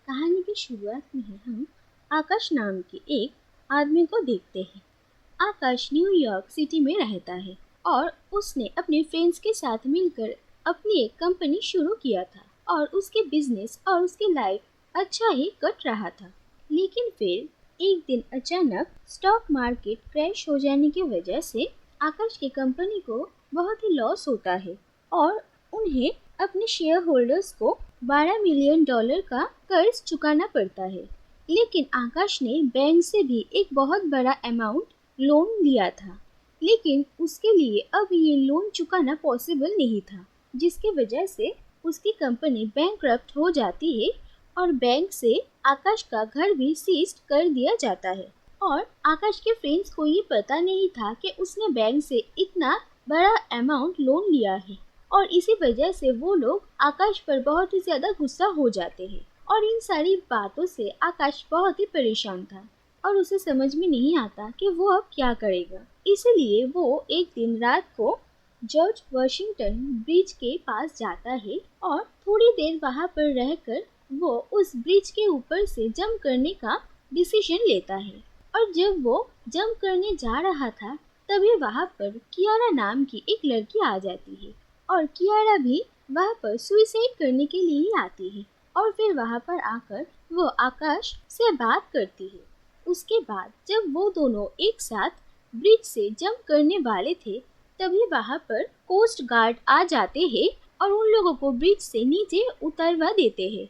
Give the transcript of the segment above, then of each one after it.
कहानी की शुरुआत में ही हम आकाश नाम के एक आदमी को देखते हैं। आकाश न्यूयॉर्क सिटी में रहता है और उसने अपने फ्रेंड्स के साथ मिलकर अपनी एक कंपनी शुरू किया था और उसके बिजनेस और उसकी लाइफ अच्छा ही कट रहा था। लेकिन फिर एक दिन अचानक स्टॉक मार्केट क्रैश हो जाने की वजह से आकाश की कंपनी को बहुत ही लॉस होता है और उन्हें अपने शेयर होल्डर्स को $12 मिलियन का कर्ज चुकाना पड़ता है। लेकिन आकाश ने बैंक से भी एक बहुत बड़ा अमाउंट लोन लिया था, लेकिन उसके लिए अब ये लोन चुकाना पॉसिबल नहीं था, जिसकी वजह से उसकी कंपनी बैंकक्रप्ट हो जाती है और बैंक से आकाश का घर भी सीज कर दिया जाता है। और आकाश के फ्रेंड्स को ये पता नहीं था कि उसने बैंक से इतना बड़ा अमाउंट लोन लिया है और इसी वजह से वो लोग आकाश पर बहुत ही ज्यादा गुस्सा हो जाते हैं। और इन सारी बातों से आकाश बहुत ही परेशान था और उसे समझ में नहीं आता कि वो अब क्या करेगा। इसलिए वो एक दिन रात को जॉर्ज वॉशिंगटन ब्रिज के पास जाता है और थोड़ी देर वहां पर रहकर वो उस ब्रिज के ऊपर से जंप करने का डिसीजन लेता है। और जब वो जंप करने जा रहा था तभी वहां पर कियारा नाम की एक लड़की आ जाती है और कियारा भी वहां पर सुइसाइड करने के लिए आती है और फिर वहां पर आकर वो आकाश से बात करती है। उसके बाद जब वो दोनों एक साथ ब्रिज से जंप करने वाले थे तभी वहां पर कोस्ट गार्ड आ जाते हैं और उन लोगों को ब्रिज से नीचे उतरवा देते हैं।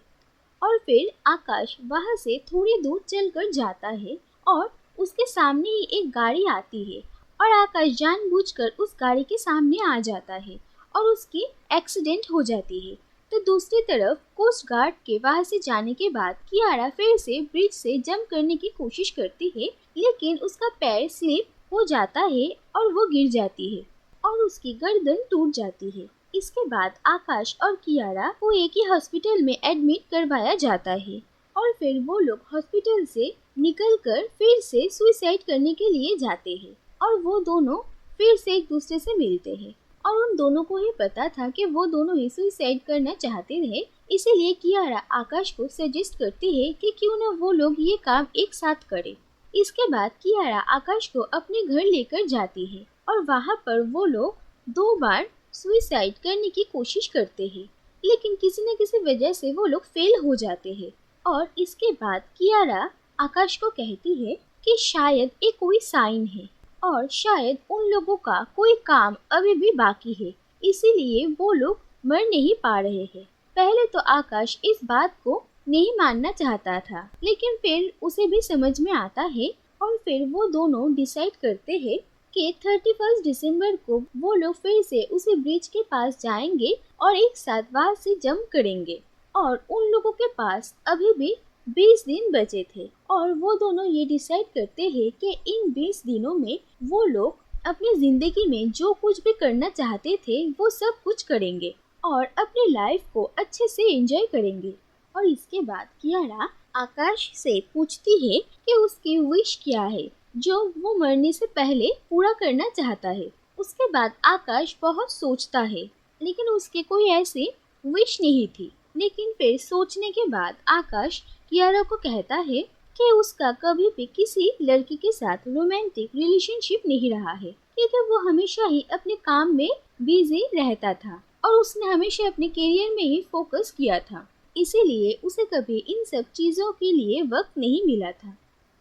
और फिर आकाश वहां से थोड़ी दूर चलकर जाता है और उसके सामने ही एक गाड़ी आती है और आकाश जानबूझकर उस गाड़ी के सामने आ जाता है और उसकी एक्सीडेंट हो जाती है। तो दूसरी तरफ कोस्ट गार्ड के वहां से जाने के बाद कियारा फिर से ब्रिज से जंप करने की कोशिश करती है, लेकिन उसका पैर स्लिप हो जाता है और वो गिर जाती है और उसकी गर्दन टूट जाती है। इसके बाद आकाश और कियारा को एक ही हॉस्पिटल में एडमिट करवाया जाता है और फिर वो लोग हॉस्पिटल से निकलकर फिर से सुसाइड करने के लिए जाते हैं और वो दोनों फिर से एक दूसरे से मिलते हैं और उन दोनों को ही पता था कि वो दोनों ही सुसाइड करना चाहते थे। इसीलिए कियारा आकाश को सजेस्ट करती है कि क्यों न वो लोग ये काम एक साथ करें। इसके बाद कियारा आकाश को अपने घर लेकर जाती है और वहाँ पर वो लोग 2 बार सुसाइड करने की कोशिश करते हैं, लेकिन किसी न किसी वजह से वो लोग फेल हो जाते हैं। और इसके बाद कियारा आकाश को कहती है कि शायद ये कोई साइन है और शायद उन लोगों का कोई काम अभी भी बाकी है, इसीलिए वो लोग मर नहीं पा रहे हैं। पहले तो आकाश इस बात को नहीं मानना चाहता था, लेकिन फिर उसे भी समझ में आता है और फिर वो दोनों डिसाइड करते हैं कि 31 दिसंबर को वो लोग फिर से उसी ब्रिज के पास जाएंगे और एक साथ वहां से जंप करेंगे। और उन लोगों के पास अभी भी 20 दिन बचे थे और वो दोनों ये डिसाइड करते हैं कि इन 20 दिनों में वो लोग अपनी जिंदगी में जो कुछ भी करना चाहते थे वो सब कुछ करेंगे और अपनी लाइफ को अच्छे से एंजॉय करेंगे। और इसके बाद कियारा आकाश से पूछती है कि उसकी विश क्या है जो वो मरने से पहले पूरा करना चाहता है। उसके बाद आकाश बहुत सोचता है, लेकिन उसके कोई ऐसी विश नहीं थी। लेकिन फिर सोचने के बाद आकाश कियारा को कहता है कि उसका कभी भी किसी लड़की के साथ रोमांटिक रिलेशनशिप नहीं रहा है, क्योंकि वो हमेशा ही अपने काम में बिजी रहता था और उसने हमेशा अपने करियर में ही फोकस किया था, इसीलिए उसे कभी इन सब चीजों के लिए वक्त नहीं मिला था।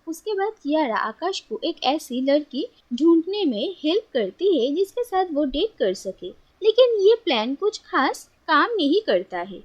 उसके बाद कियारा आकाश को एक ऐसी लड़की ढूंढने में हेल्प करती है जिसके साथ वो डेट कर सके, लेकिन ये प्लान कुछ खास काम नहीं करता है।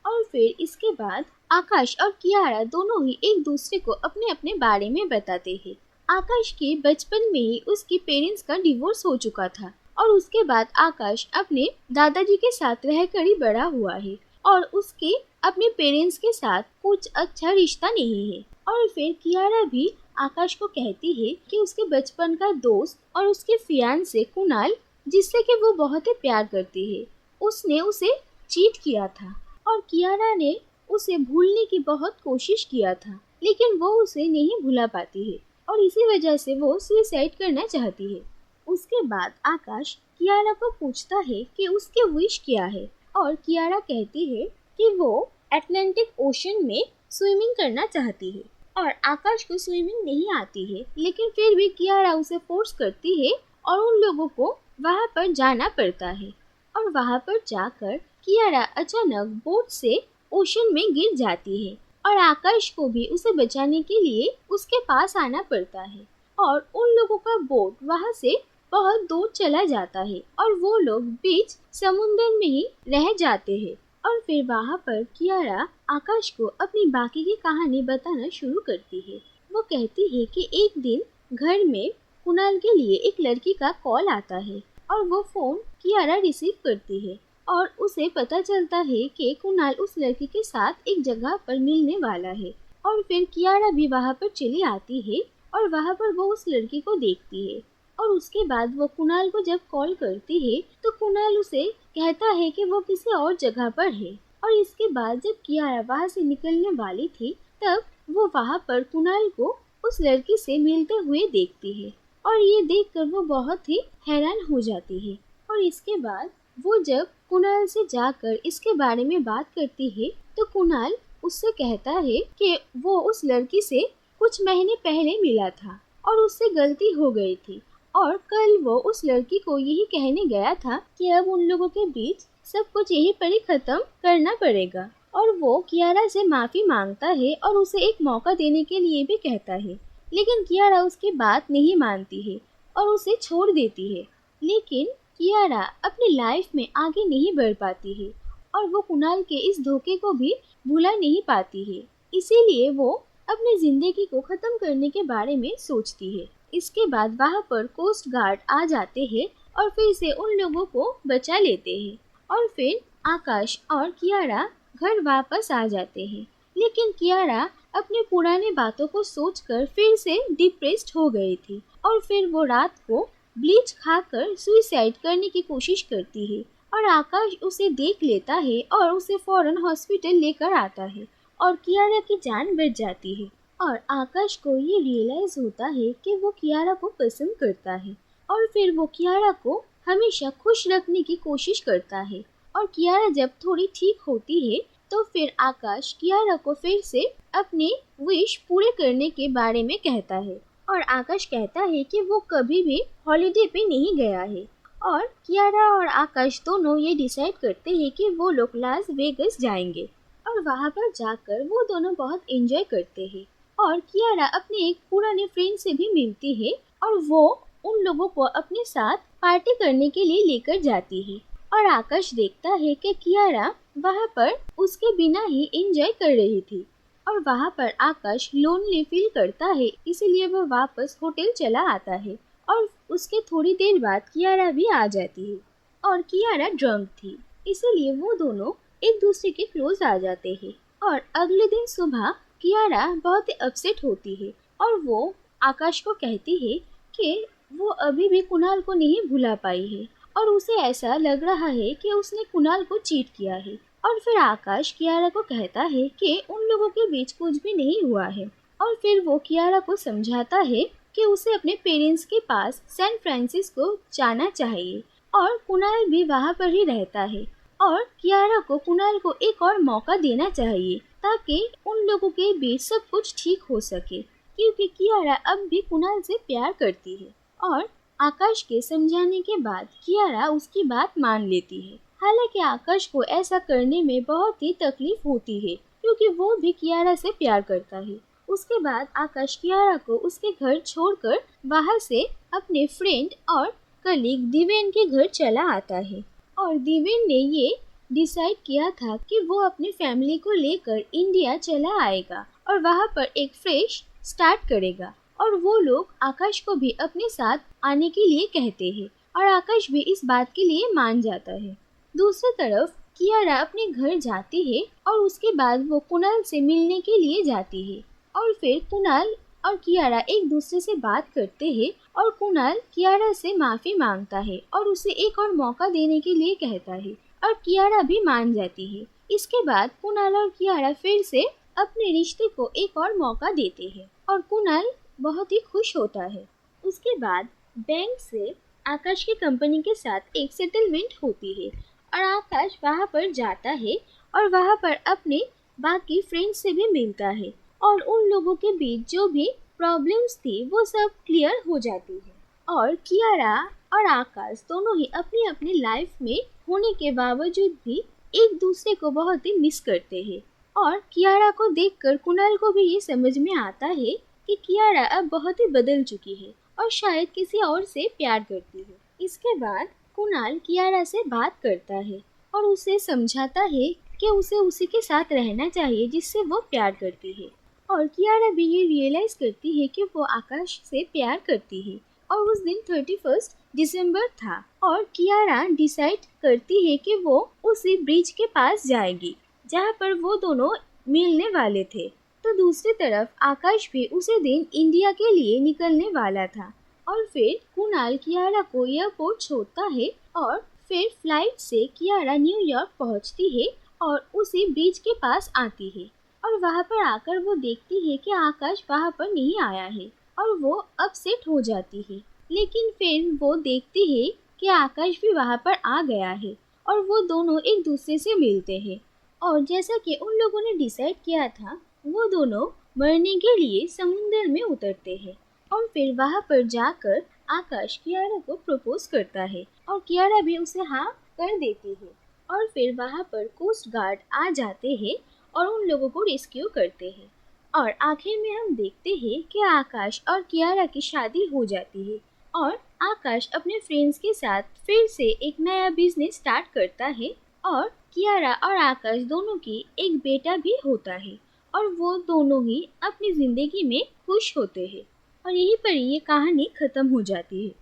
और फिर इसके बाद आकाश और कियारा दोनों ही एक दूसरे को अपने अपने बारे में बताते हैं। आकाश के बचपन में ही उसके पेरेंट्स का डिवोर्स हो चुका था और उसके बाद आकाश अपने दादाजी के साथ रहकर ही बड़ा हुआ है और उसके अपने पेरेंट्स के साथ कुछ अच्छा रिश्ता नहीं है। और फिर कियारा भी आकाश को कहती है कि उसके बचपन का दोस्त और उसके फियांसे कुणाल, जिससे कि वो बहुत ही प्यार करती है, उसने उसे चीट किया था और कियारा ने उसे भूलने की बहुत कोशिश किया था, लेकिन वो उसे नहीं भुला पाती है और इसी वजह से वो सुसाइड करना चाहती है। उसके बाद आकाश कियारा को पूछता है कि उसकी विश क्या है और कियारा कहती है कि वो अटलांटिक ओशन में स्विमिंग करना चाहती है और आकाश को स्विमिंग नहीं आती है, लेकिन फिर भी कियारा उसे फोर्स करती है और उन लोगों को वहाँ पर जाना पड़ता है। और वहाँ पर जाकर कियारा अचानक बोट से ओशन में गिर जाती है और आकाश को भी उसे बचाने के लिए उसके पास आना पड़ता है और उन लोगों का बोट वहाँ से बहुत दूर चला जाता है और वो लोग बीच समुद्र में ही रह जाते हैं। और फिर वहाँ पर कियारा आकाश को अपनी बाकी की कहानी बताना शुरू करती है। वो कहती है कि एक दिन घर में कुणाल के लिए एक लड़की का कॉल आता है और वो फोन कियारा रिसीव करती है और उसे पता चलता है कि कुणाल उस लड़की के साथ एक जगह पर मिलने वाला है। और फिर कियारा भी वहाँ पर चली आती है और वहाँ पर वो उस लड़की को देखती है और उसके बाद वो कुणाल को जब कॉल करती है तो कुणाल उसे कहता है कि वो किसी और जगह पर है। और इसके बाद जब कियारा वहाँ से निकलने वाली थी तब वो वहाँ पर कुणाल को उस लड़की से मिलते हुए देखती है और ये देखकर वो बहुत ही हैरान हो जाती है। और इसके बाद वो जब कुणाल से जाकर इसके बारे में बात करती है तो कुणाल उससे कहता है कि वो उस लड़की से कुछ महीने पहले मिला था और उससे गलती हो गई थी और कल वो उस लड़की को यही कहने गया था कि अब उन लोगों के बीच सब कुछ यहीं पर ही खत्म करना पड़ेगा। और वो कियारा से माफी मांगता है और उसे एक मौका देने के लिए भी कहता है, लेकिन कियारा उसकी बात नहीं मानती है और उसे छोड़ देती है। लेकिन कियारा अपनी लाइफ में आगे नहीं बढ़ पाती है और वो कुणाल के इस धोखे को भी भुला नहीं पाती है, इसीलिए वो अपनी जिंदगी को खत्म करने के बारे में सोचती है। इसके बाद वहाँ पर कोस्ट गार्ड आ जाते हैं और फिर से उन लोगों को बचा लेते हैं और फिर आकाश और कियारा घर वापस आ जाते हैं। लेकिन कियारा अपने पुराने बातों को सोचकर फिर से डिप्रेस्ड हो गई थी और फिर वो रात को ब्लीच खाकर सुसाइड करने की कोशिश करती है और आकाश उसे देख लेता है और उसे फौरन हॉस्पिटल लेकर आता है और कियारा की जान बच जाती है। और आकाश को ये रियलाइज होता है कि वो कियारा को पसंद करता है और फिर वो कियारा को हमेशा खुश रखने की कोशिश करता है। और कियारा जब थोड़ी ठीक होती है तो फिर आकाश कियारा को फिर से अपने विश पूरे करने के बारे में कहता है और आकाश कहता है कि वो कभी भी हॉलिडे पे नहीं गया है। और कियारा और आकाश दोनों ये डिसाइड करते हैं कि वो लोग लास वेगस जाएंगे और वहाँ पर जाकर वो दोनों बहुत एंजॉय करते हैं। और कियारा अपने एक पुराने फ्रेंड से भी मिलती है और वो उन लोगों को अपने साथ पार्टी करने के लिए लेकर जाती है। और आकाश देखता है कि कियारा वहाँ पर उसके बिना ही एंजॉय कर रही थी और वहाँ पर आकाश लोनली फील करता है, इसीलिए वह वापस होटल चला आता है और उसके थोड़ी देर बाद कियारा भी आ जाती है। और कियारा ड्रंक थी, इसीलिए वो दोनों एक दूसरे के क्लोज आ जाते हैं। और अगले दिन सुबह कियारा बहुत ही अपसेट होती है और वो आकाश को कहती है कि वो अभी भी कुणाल को नहीं भुला पाई है और उसे ऐसा लग रहा है कि उसने कुणाल को चीट किया है। और फिर आकाश कियारा को कहता है कि उन लोगों के बीच कुछ भी नहीं हुआ है और फिर वो कियारा को समझाता है कि उसे अपने पेरेंट्स के पास सैन फ्रांसिस्को जाना चाहिए और कुणाल भी वहाँ पर ही रहता है और कियारा को कुणाल को एक और मौका देना चाहिए ताकि उन लोगों के बीच सब कुछ ठीक हो सके, क्योंकि कियारा अब भी कुणाल से प्यार करती है। और आकाश के समझाने के बाद कियारा उसकी बात मान लेती है। हालांकि आकाश को ऐसा करने में बहुत ही तकलीफ होती है क्योंकि वो भी कियारा से प्यार करता है। उसके बाद आकाश कियारा को उसके घर छोड़कर बाहर से अपने फ्रेंड और कलीग दिवेन के घर चला आता है। और दिवेन ने ये डिसाइड किया था कि वो अपनी फैमिली को लेकर इंडिया चला आएगा और वहाँ पर एक फ्रेश स्टार्ट करेगा और वो लोग आकाश को भी अपने साथ आने के लिए कहते हैं और आकाश भी इस बात के लिए मान जाता है। दूसरी तरफ कियारा अपने घर जाती है और उसके बाद वो कुणाल से मिलने के लिए जाती है और फिर कुणाल और कियारा एक दूसरे से बात करते हैं और कुणाल कियारा से माफी मांगता है और उसे एक और मौका देने के लिए कहता है और कियारा भी मान जाती है। इसके बाद कुणाल और कियारा फिर से अपने रिश्ते को एक और मौका देते हैं और कुणाल बहुत ही खुश होता है। उसके बाद बैंक से आकाश की कंपनी के साथ एक सेटलमेंट होती है और आकाश वहाँ पर जाता है और वहाँ पर अपने बाकी फ्रेंड्स से भी मिलता है और उन लोगों के बीच जो भी प्रॉब्लम्स थी वो सब क्लियर हो जाती है। और कियारा और आकाश दोनों ही अपनी अपनी लाइफ में होने के बावजूद भी एक दूसरे को बहुत ही मिस करते हैं। और कियारा को देखकर कुणाल को भी ये समझ में आता है कि कियारा अब बहुत ही बदल चुकी है और शायद किसी और से प्यार करती है। इसके बाद कुणाल कियारा से बात करता है और उसे समझाता है कि उसे उसी के साथ रहना चाहिए जिससे वो प्यार करती है। और कियारा भी ये रियलाइज करती है कि वो आकाश से प्यार करती है। और उस दिन 31 दिसंबर था और कियारा डिसाइड करती है कि वो उसी ब्रिज के पास जाएगी जहाँ पर वो दोनों मिलने वाले थे। तो दूसरी तरफ आकाश भी उसी दिन इंडिया के लिए निकलने वाला था। और फिर कुणाल कियारा को एयरपोर्ट छोड़ता है और फिर फ्लाइट से कियारा न्यूयॉर्क पहुंचती है और उसी ब्रिज के पास आती है। और वहाँ पर आकर वो देखती है कि आकाश वहाँ पर नहीं आया है और वो अपसेट हो जाती है। लेकिन फिर वो देखती है कि आकाश भी वहाँ पर आ गया है और वो दोनों एक दूसरे से मिलते हैं। और जैसा कि उन लोगों ने डिसाइड किया था, वो दोनों मरने के लिए समुंदर में उतरते हैं। और फिर वहाँ पर जाकर आकाश कियारा को प्रपोज करता है और कियारा भी उसे हाँ कर देती है। और फिर वहाँ पर कोस्ट गार्ड आ जाते हैं और उन लोगों को रेस्क्यू करते हैं। और आखिर में हम देखते हैं कि आकाश और कियारा की शादी हो जाती है और आकाश अपने फ्रेंड्स के साथ फिर से एक नया बिजनेस स्टार्ट करता है। और कियारा और आकाश दोनों की एक बेटा भी होता है और वो दोनों ही अपनी जिंदगी में खुश होते हैं। और यहीं पर ये कहानी खत्म हो जाती है।